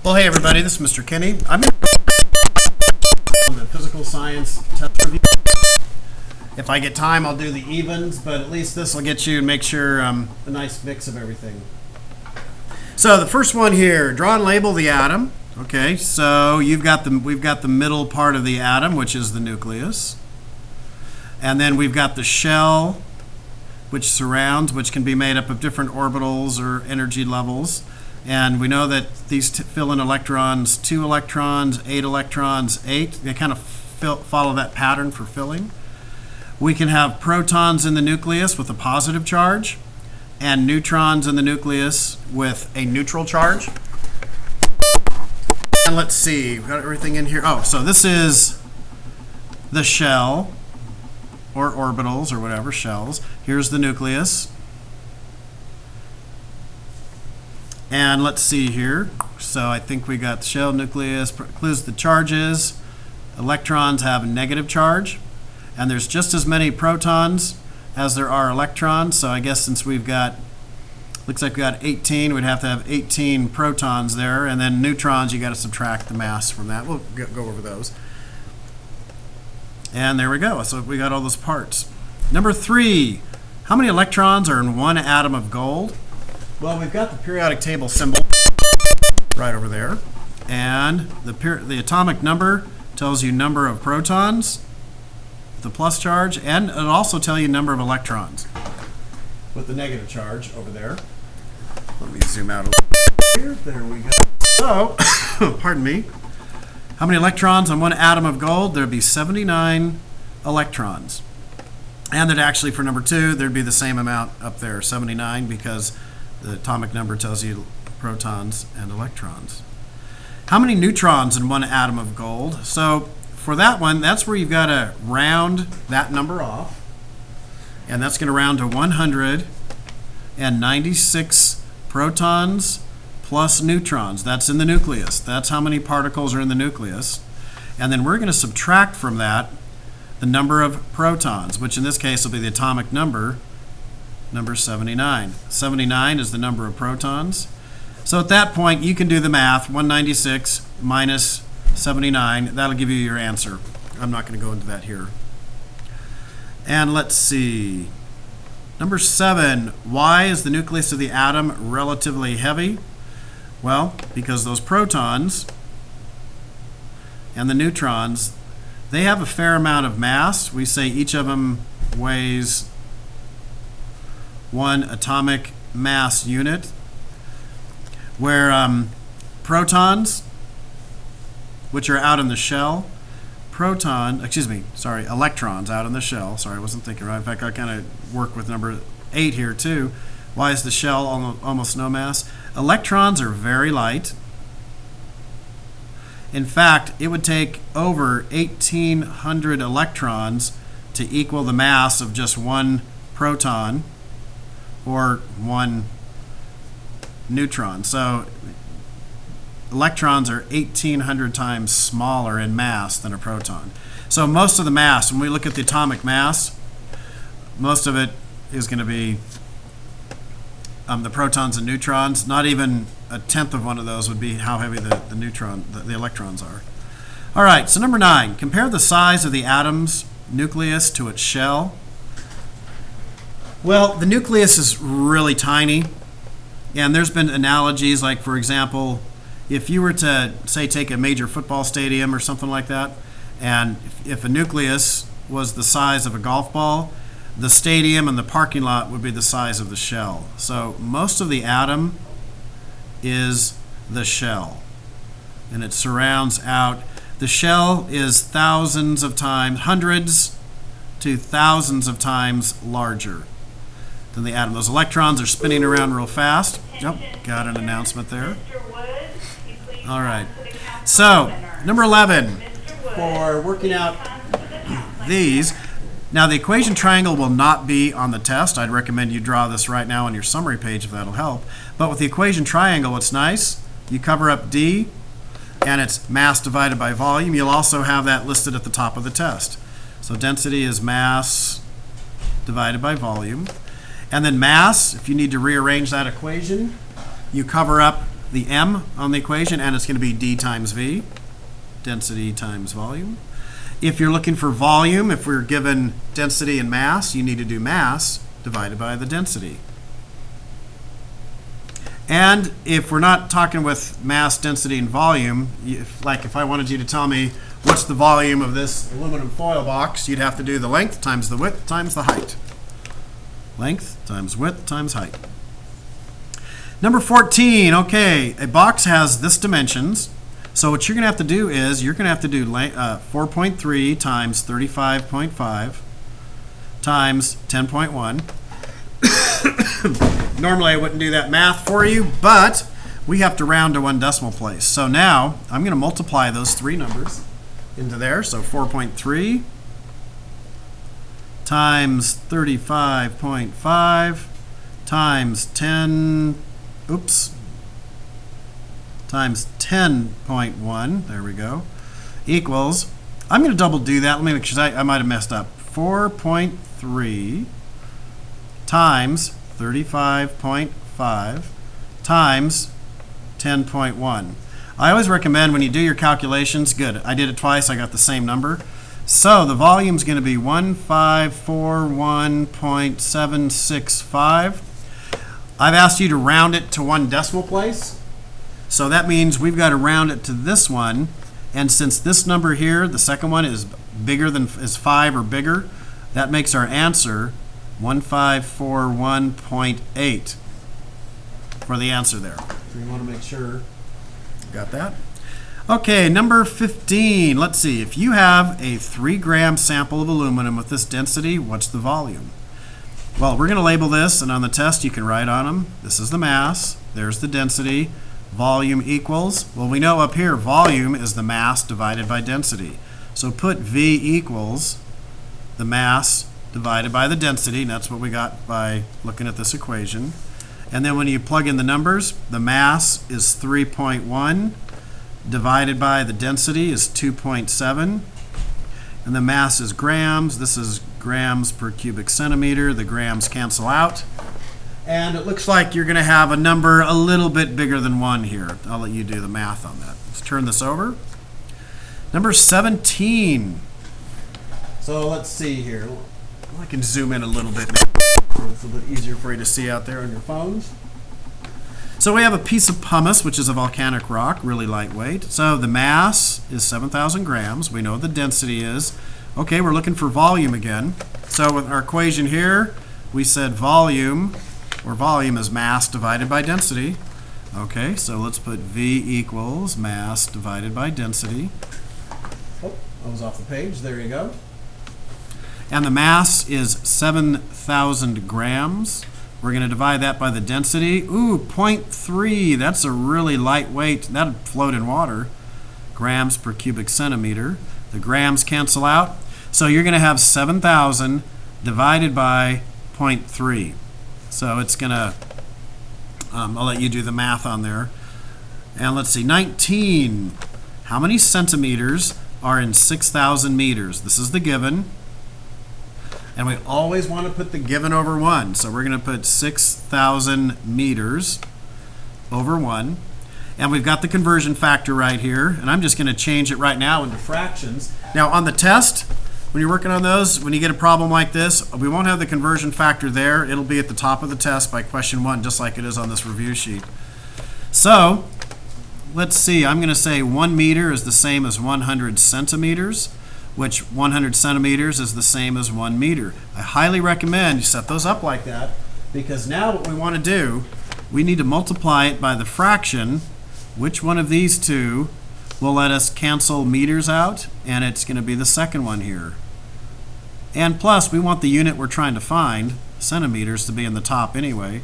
Well, hey everybody, this is Mr. Kenny. I'm going to on the physical science test review. If I get time, I'll do the evens, but at least this will get you and make sure a nice mix of everything. So the first one here, draw and label the atom. Okay, so we've got the middle part of the atom, which is the nucleus. And then we've got the shell, which surrounds, which can be made up of different orbitals or energy levels. And we know that these fill in electrons, 2 electrons, 8 electrons, 8. They kind of follow that pattern for filling. We can have protons in the nucleus with a positive charge and neutrons in the nucleus with a neutral charge. And let's see, we've got everything in here. Oh, so this is the shell, or orbitals, or whatever, shells. Here's the nucleus. And let's see here. So I think we got the shell, nucleus, includes the charges. Electrons have a negative charge. And there's just as many protons as there are electrons. So I guess since we've got, looks like we got 18, we'd have to have 18 protons there. And then neutrons, you got to subtract the mass from that. We'll go over those. And there we go. So we got all those parts. Number 3, how many electrons are in one atom of gold? Well, we've got the periodic table symbol right over there. And the atomic number tells you number of protons, the plus charge, and it'll also tell you number of electrons with the negative charge over there. Let me zoom out a little here. There we go. So, pardon me. How many electrons on one atom of gold? There'd be 79 electrons. And that actually for number 2, there'd be the same amount up there, 79, because the atomic number tells you protons and electrons. How many neutrons in one atom of gold? So for that one, that's where you've got to round that number off. And that's going to round to 196 protons plus neutrons. That's in the nucleus. That's how many particles are in the nucleus. And then we're going to subtract from that the number of protons, which in this case will be the atomic number, number 79. 79 is the number of protons. So at that point, you can do the math. 196 minus 79. That'll give you your answer. I'm not going to go into that here. And let's see. Number 7, why is the nucleus of the atom relatively heavy? Well, because those protons and the neutrons, they have a fair amount of mass. We say each of them weighs 1 atomic mass unit, where protons, which are out in the shell, electrons out in the shell. Sorry, I wasn't thinking right. In fact, I kind of work with number 8 here too. Why is the shell almost no mass? Electrons are very light. In fact, it would take over 1,800 electrons to equal the mass of just 1 proton or 1 neutron. So electrons are 1,800 times smaller in mass than a proton. So most of the mass, when we look at the atomic mass, most of it is going to be the protons and neutrons. Not even a tenth of one of those would be how heavy the electrons are. All right, so number 9, compare the size of the atom's nucleus to its shell. Well, the nucleus is really tiny, and there's been analogies like, for example, if you were to, say, take a major football stadium or something like that, and if a nucleus was the size of a golf ball, the stadium and the parking lot would be the size of the shell. So most of the atom is the shell, and it surrounds out. The shell is thousands of times, hundreds to thousands of times larger than the atom. Those electrons are spinning around real fast. Oh, got an announcement there. All right. So, number 11, for working out these. Now, the equation triangle will not be on the test. I'd recommend you draw this right now on your summary page if that'll help. But with the equation triangle, it's nice. You cover up D, and it's mass divided by volume. You'll also have that listed at the top of the test. So density is mass divided by volume. And then mass, if you need to rearrange that equation, you cover up the M on the equation, and it's going to be D times V, density times volume. If you're looking for volume, if we're given density and mass, you need to do mass divided by the density. And if we're not talking with mass, density, and volume, if I wanted you to tell me what's the volume of this aluminum foil box, you'd have to do the length times the width times the height. Length times width times height. Number 14, okay, a box has this dimensions. So what you're going to have to do is you're going to have to do 4.3 times 35.5 times 10.1. Normally I wouldn't do that math for you, but we have to round to one decimal place. So now I'm going to multiply those three numbers into there. So 4.3 times 35.5 times 10.1, there we go, equals, I'm going to double do that. Let me make sure, I might have messed up. 4.3 times 35.5 times 10.1. I always recommend when you do your calculations, good, I did it twice, I got the same number. So the volume is going to be 1541.765. I've asked you to round it to one decimal place. So that means we've got to round it to this one. And since this number here, the second one, is bigger than is 5 or bigger, that makes our answer 1541.8 for the answer there. So you want to make sure you got that. Okay, number 15. Let's see. If you have a 3-gram sample of aluminum with this density, what's the volume? Well, we're going to label this, and on the test you can write on them. This is the mass. There's the density. Volume equals, well, we know up here volume is the mass divided by density. So put V equals the mass divided by the density, and that's what we got by looking at this equation. And then when you plug in the numbers, the mass is 3.1 divided by the density is 2.7, and the mass is grams. This is grams per cubic centimeter. The grams cancel out. And it looks like you're going to have a number a little bit bigger than 1 here. I'll let you do the math on that. Let's turn this over. Number 17. So let's see here. I can zoom in a little bit. It's a little easier for you to see out there on your phones. So we have a piece of pumice, which is a volcanic rock, really lightweight. So the mass is 7,000 grams. We know what the density is. Okay, we're looking for volume again. So with our equation here, we said volume, where volume is mass divided by density. Okay, so let's put V equals mass divided by density. Oh, I was off the page. There you go. And the mass is 7,000 grams. We're going to divide that by the density. Ooh, 0.3. That's a really lightweight. That would float in water. Grams per cubic centimeter. The grams cancel out. So you're going to have 7,000 divided by 0.3. So it's going to, I'll let you do the math on there. And let's see, 19. How many centimeters are in 6,000 meters? This is the given. And we always want to put the given over 1. So we're going to put 6,000 meters over 1. And we've got the conversion factor right here. And I'm just going to change it right now into fractions. Now on the test, when you're working on those, when you get a problem like this, we won't have the conversion factor there. It'll be at the top of the test by question 1, just like it is on this review sheet. So let's see. I'm going to say 1 meter is the same as 100 centimeters. Which 100 centimeters is the same as 1 meter. I highly recommend you set those up like that, because now what we want to do, we need to multiply it by the fraction. Which one of these two will let us cancel meters out? And it's going to be the second one here. And plus, we want the unit we're trying to find, centimeters, to be in the top anyway.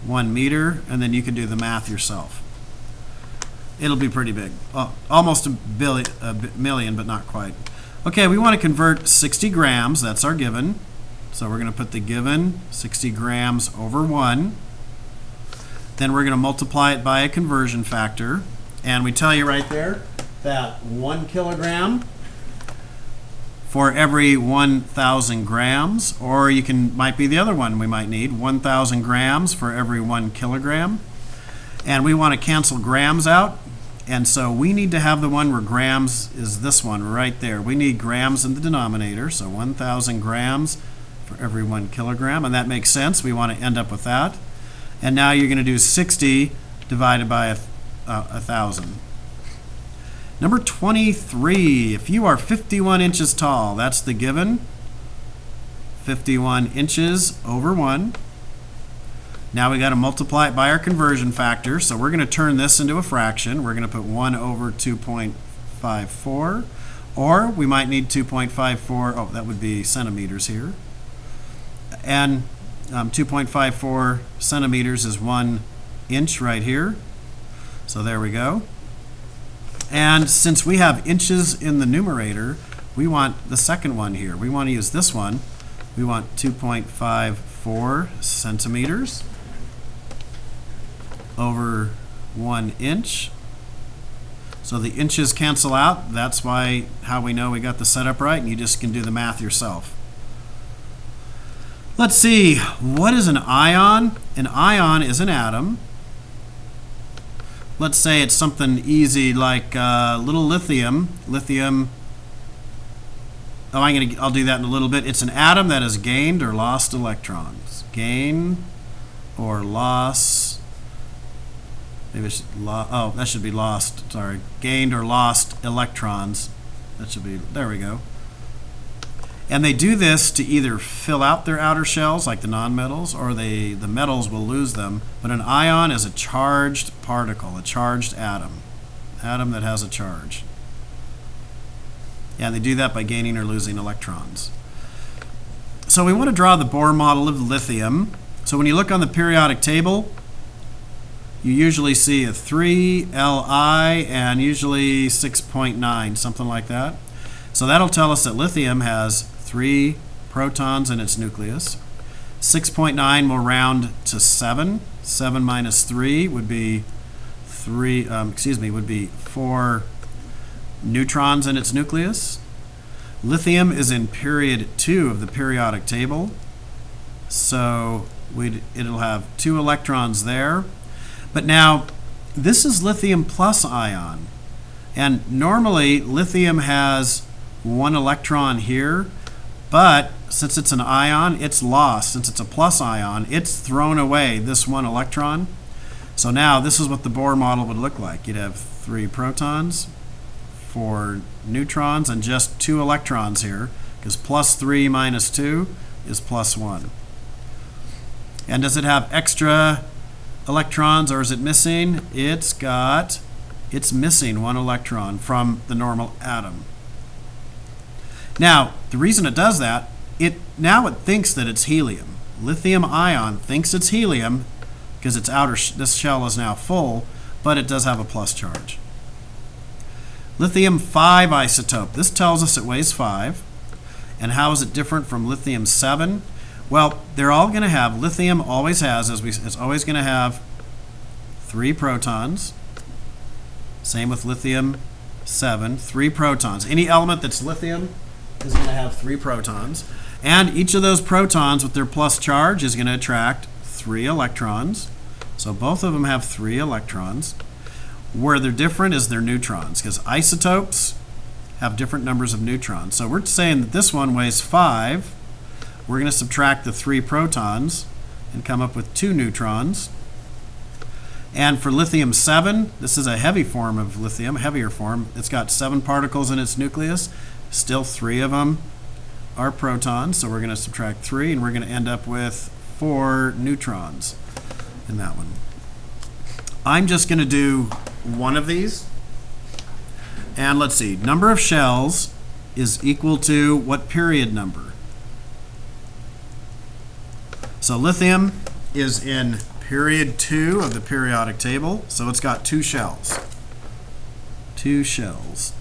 1 meter, and then you can do the math yourself. It'll be pretty big. Almost a million, but not quite. Okay, we want to convert 60 grams. That's our given. So we're going to put the given 60 grams over 1. Then we're going to multiply it by a conversion factor. And we tell you right there that 1 kilogram for every 1,000 grams, or might be the other one we might need, 1,000 grams for every 1 kilogram. And we want to cancel grams out. And so we need to have the one where grams is this one right there. We need grams in the denominator, so 1,000 grams for every 1 kilogram, and that makes sense. We want to end up with that. And now you're going to do 60 divided by 1,000. Number 23, if you are 51 inches tall, that's the given. 51 inches over 1. Now we got to multiply it by our conversion factor, so we're going to turn this into a fraction. We're going to put 1 over 2.54, or we might need 2.54, oh, that would be centimeters here. And 2.54 centimeters is 1 inch right here. So there we go. And since we have inches in the numerator, we want the second one here. We want to use this one. We want 2.54 centimeters over 1 inch. So the inches cancel out. That's how we know we got the setup right, and you just can do the math yourself. Let's see, what is an ion? An ion is an atom. Let's say it's something easy like little lithium. I'll do that in a little bit. It's an atom that has gained or lost electrons. Gain or loss. Maybe that should be lost. Sorry, gained or lost electrons. That should be, there we go. And they do this to either fill out their outer shells, like the nonmetals, or the metals will lose them. But an ion is a charged particle, a charged atom that has a charge. And they do that by gaining or losing electrons. So we want to draw the Bohr model of lithium. So when you look on the periodic table, you usually see a 3 Li and usually 6.9, something like that. So that'll tell us that lithium has 3 protons in its nucleus. 6.9 will round to 7. 7 minus 3 would be 4 neutrons in its nucleus. Lithium is in period 2 of the periodic table. So it'll have 2 electrons there. But now, this is lithium plus ion. And normally, lithium has 1 electron here, but since it's an ion, it's lost. Since it's a plus ion, it's thrown away this 1 electron. So now, this is what the Bohr model would look like. You'd have 3 protons, 4 neutrons, and just 2 electrons here, because plus 3 minus 2 is plus 1. And does it have extra electrons, or is it missing? It's missing 1 electron from the normal atom. Now, the reason it does that, it thinks that it's helium. Lithium ion thinks it's helium because this shell is now full, but it does have a plus charge. Lithium 5 isotope. This tells us it weighs 5. And how is it different from lithium 7? Well, they're all going to have, lithium always has, it's always going to have 3 protons. Same with lithium 7, 3 protons. Any element that's lithium is going to have 3 protons. And each of those protons with their plus charge is going to attract 3 electrons. So both of them have 3 electrons. Where they're different is their neutrons, because isotopes have different numbers of neutrons. So we're saying that this one weighs 5. We're going to subtract the 3 protons and come up with 2 neutrons. And for lithium 7, this is a heavy form of lithium, heavier form. It's got 7 particles in its nucleus. Still 3 of them are protons, so we're going to subtract 3, and we're going to end up with 4 neutrons in that one. I'm just going to do one of these. And let's see, number of shells is equal to what period number? So lithium is in period 2 of the periodic table, so it's got 2 shells. 2 shells.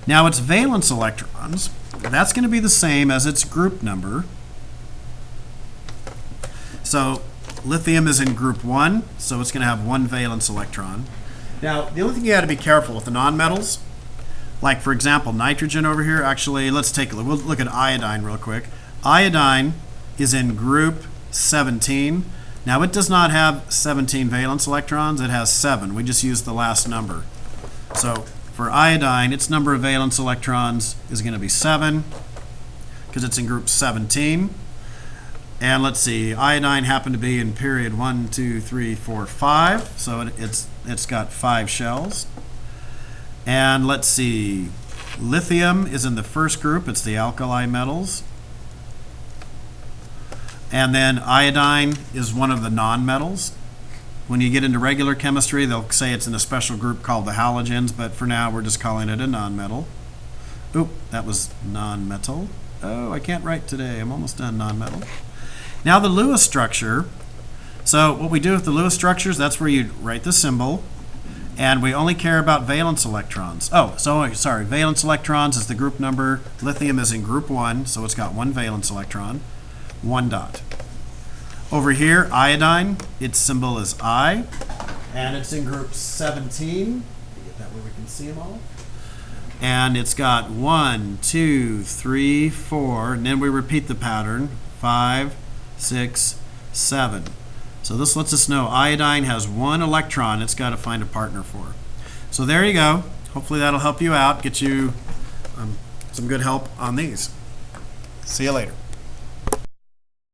Now its valence electrons, that's going to be the same as its group number. So lithium is in group 1, so it's going to have 1 valence electron. Now, the only thing you got to be careful with the nonmetals, like for example nitrogen over here, actually let's take a look. We'll look at iodine real quick. Iodine is in group 17, Now it does not have 17 valence electrons, it has 7. We just used the last number. So for iodine, its number of valence electrons is going to be 7 because it's in group 17. And let's see, iodine happened to be in period 1, 2, 3, 4, 5. So it's got 5 shells. And let's see, lithium is in the first group. It's the alkali metals. And then iodine is one of the nonmetals. When you get into regular chemistry, they'll say it's in a special group called the halogens, but for now we're just calling it a nonmetal. Oop, that was nonmetal. Oh, I can't write today. I'm almost done, nonmetal. Now the Lewis structure. So what we do with the Lewis structures, that's where you write the symbol, and we only care about valence electrons. Oh, sorry, valence electrons is the group number. Lithium is in group 1, so it's got 1 valence electron. 1 dot. Over here, iodine, its symbol is I, and it's in group 17. Get that where we can see them all. And it's got 1, 2, 3, 4, and then we repeat the pattern, 5, 6, 7. So this lets us know iodine has 1 electron it's got to find a partner for. So there you go. Hopefully that'll help you out, get you some good help on these. See you later.